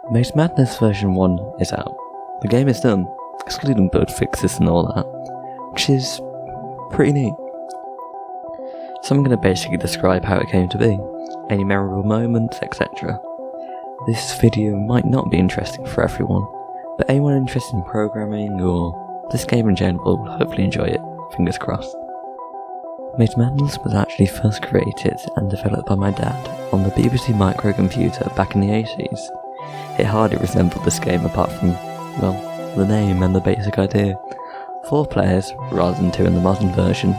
Maze Madness version 1 is out. The game is done, excluding bug fixes and all that, which is pretty neat. So I'm going to basically describe how it came to be, any memorable moments, etc. This video might not be interesting for everyone, but anyone interested in programming or this game in general will hopefully enjoy it, fingers crossed. Maze Madness was actually first created and developed by my dad on the BBC microcomputer back in the 80s. It hardly resembled this game apart from, well, the name and the basic idea. 4 players, rather than 2 in the modern version,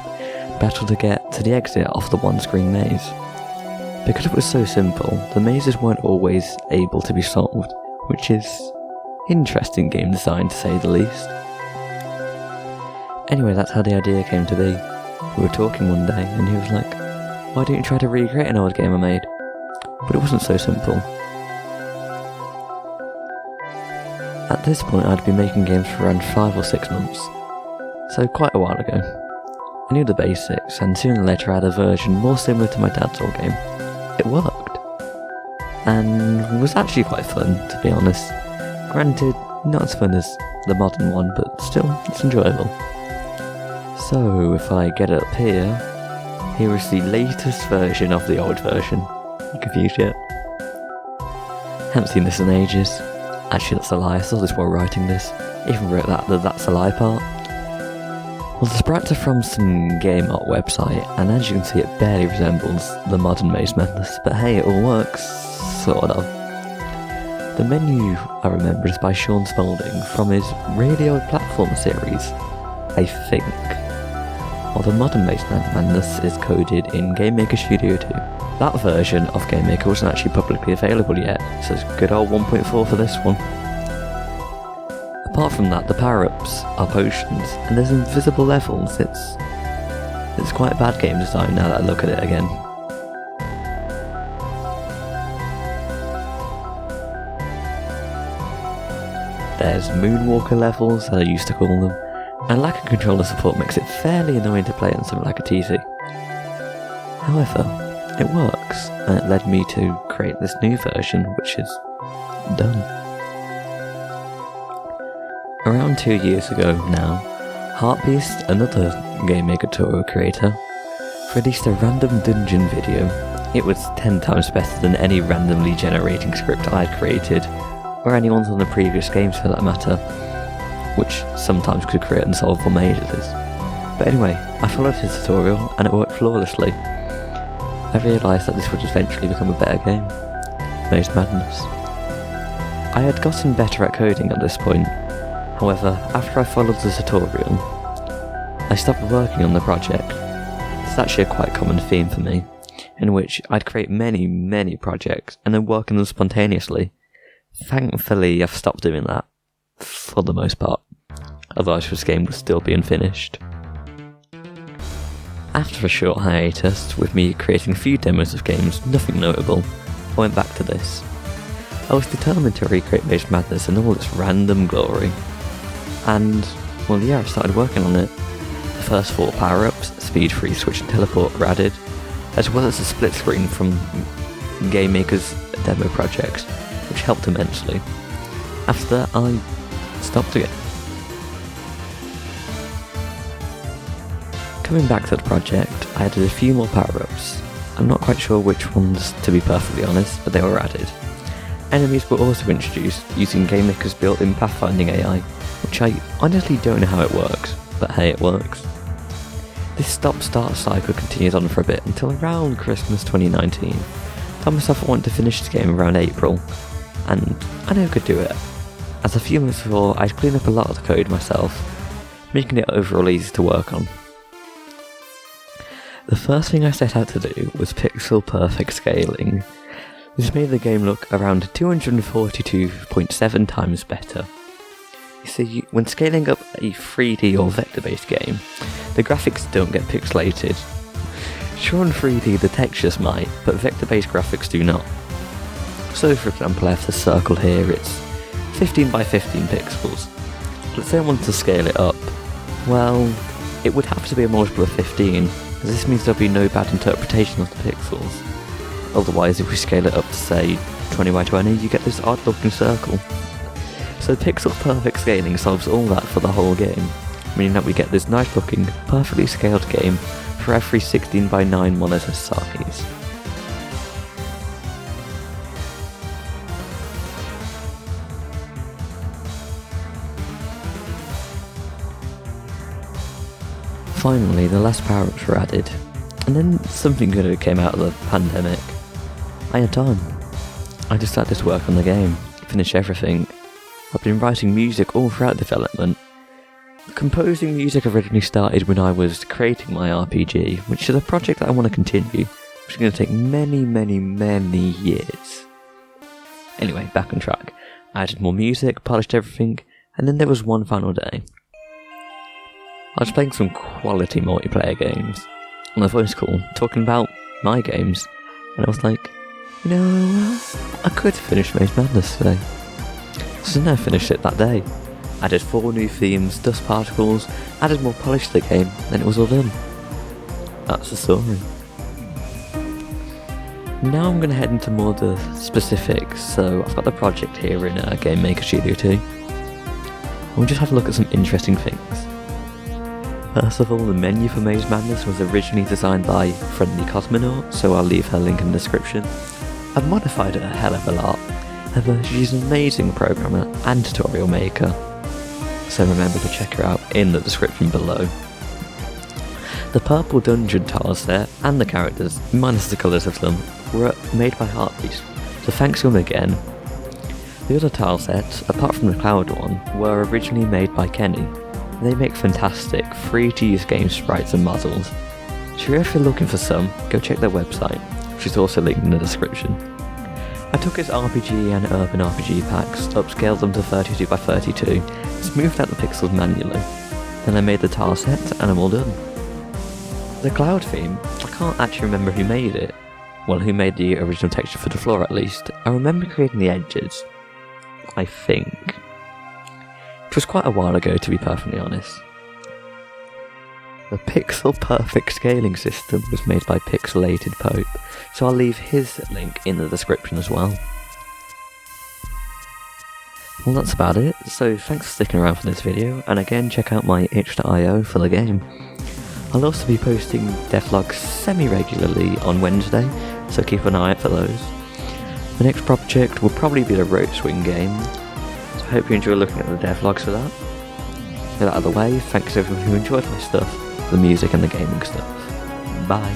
battle to get to the exit off the one-screen maze. Because it was so simple, the mazes weren't always able to be solved, which is interesting game design to say the least. Anyway, that's how the idea came to be. We were talking one day and he was like, "Why don't you try to recreate an old game I made?" But it wasn't so simple. At this point I'd been making games for around 5 or 6 months, so quite a while ago. I knew the basics, and sooner or later I had a version more similar to my dad's old game. It worked, and was actually quite fun, to be honest. Granted, not as fun as the modern one, but still, it's enjoyable. So, if I get it up here is the latest version of the old version. You confused yet? Haven't seen this in ages. Actually, that's a lie, I saw this while writing this. Even wrote the "that's a lie" part. Well, the sprites are from some game art website, and as you can see it barely resembles the modern Maze Madness, but hey, it all works, sort of. The menu I remember is by Sean Spalding from his really old platform series, I think. While the modern Maze Madness is coded in Gamemaker Studio 2. That version of Gamemaker wasn't actually publicly available yet, so it's good old 1.4 for this one. Apart from that, the power-ups are potions, and there's invisible levels. It's quite bad game design now that I look at it again. There's Moonwalker levels, as I used to call them, and lack of controller support makes it fairly annoying to play on something like a TC. However, it works, and it led me to create this new version, which is done. Around 2 years ago now, Heartbeast, another Gamemaker tutorial creator, released a random dungeon video. It was 10 times better than any randomly generating script I'd created, or anyone's on the previous games for that matter, which sometimes could create unsolvable mazes. But anyway, I followed his tutorial and it worked flawlessly. I realised that this would eventually become a better game. Maze Madness. I had gotten better at coding at this point. However, after I followed the tutorial, I stopped working on the project. It's actually a quite common theme for me, in which I'd create many projects and then work on them spontaneously. Thankfully, I've stopped doing that, for the most part. Otherwise this game would still be unfinished. After a short hiatus, with me creating a few demos of games, nothing notable, I went back to this. I was determined to recreate Maze Madness in all its random glory. And, well yeah, I started working on it. The first 4 power-ups, speed, freeze, switch and teleport were added, as well as a split screen from Gamemaker's demo project, which helped immensely. After that, I stopped again. Coming back to the project, I added a few more power-ups. I'm not quite sure which ones, to be perfectly honest, but they were added. Enemies were also introduced using Gamemaker's built-in pathfinding AI, which I honestly don't know how it works, but hey, it works. This stop-start cycle continued on for a bit until around Christmas 2019. I told myself I wanted to finish this game around April, and I knew I could do it, as a few months before I'd cleaned up a lot of the code myself, making it overall easy to work on. The first thing I set out to do was pixel perfect scaling. This made the game look around 242.7 times better. You see, when scaling up a 3D or vector-based game, the graphics don't get pixelated. Sure, in 3D the textures might, but vector-based graphics do not. So for example, I have the circle here, it's 15 by 15 pixels. Let's say I wanted to scale it up. Well, it would have to be a multiple of 15, as this means there'll be no bad interpretation of the pixels. Otherwise, if we scale it up to say 20 by 20, you get this odd looking circle. So pixel perfect scaling solves all that for the whole game, meaning that we get this nice looking, perfectly scaled game for every 16 by 9 monitor size. Finally, the last power-ups were added, and then something good came out of the pandemic. I had time. I just started to work on the game, finish everything. I've been writing music all throughout development. Composing music originally started when I was creating my RPG, which is a project that I want to continue, which is going to take many years. Anyway, back on track. I added more music, polished everything, and then there was one final day. I was playing some quality multiplayer games on a voice call, talking about my games, and I was like, you know, I could finish Maze Madness today. So then I finished it that day. Added 4 new themes, dust particles, added more polish to the game, and it was all done. That's the story. Now I'm going to head into more of the specifics, so I've got the project here in Gamemaker Studio 2. And we'll just have a look at some interesting things. First of all, the menu for Maze Madness was originally designed by Friendly Cosmonaut, so I'll leave her link in the description. I've modified it a hell of a lot, however she's an amazing programmer and tutorial maker, so remember to check her out in the description below. The purple dungeon tile set and the characters, minus the colours of them, were made by Heartbeat, so thanks to them again. The other tile sets, apart from the cloud one, were originally made by Kenny. They make fantastic, free-to-use game sprites and models. So if you're looking for some, go check their website, which is also linked in the description. I took his RPG and Urban RPG packs, upscaled them to 32 by 32, smoothed out the pixels manually. Then I made the tile set, and I'm all done. The cloud theme, I can't actually remember who made it. Well, who made the original texture for the floor at least. I remember creating the edges, I think. It was quite a while ago, to be perfectly honest. The pixel perfect scaling system was made by Pixelated Pope, so I'll leave his link in the description as well. Well, that's about it, so thanks for sticking around for this video, and again check out my itch.io for the game. I'll also be posting devlogs semi-regularly on Wednesday, so keep an eye out for those. The next project will probably be the Rope Swing game, so I hope you enjoy looking at the devlogs for that. With that out of the way, thanks to everyone who enjoyed my stuff, the music and the gaming stuff. Bye.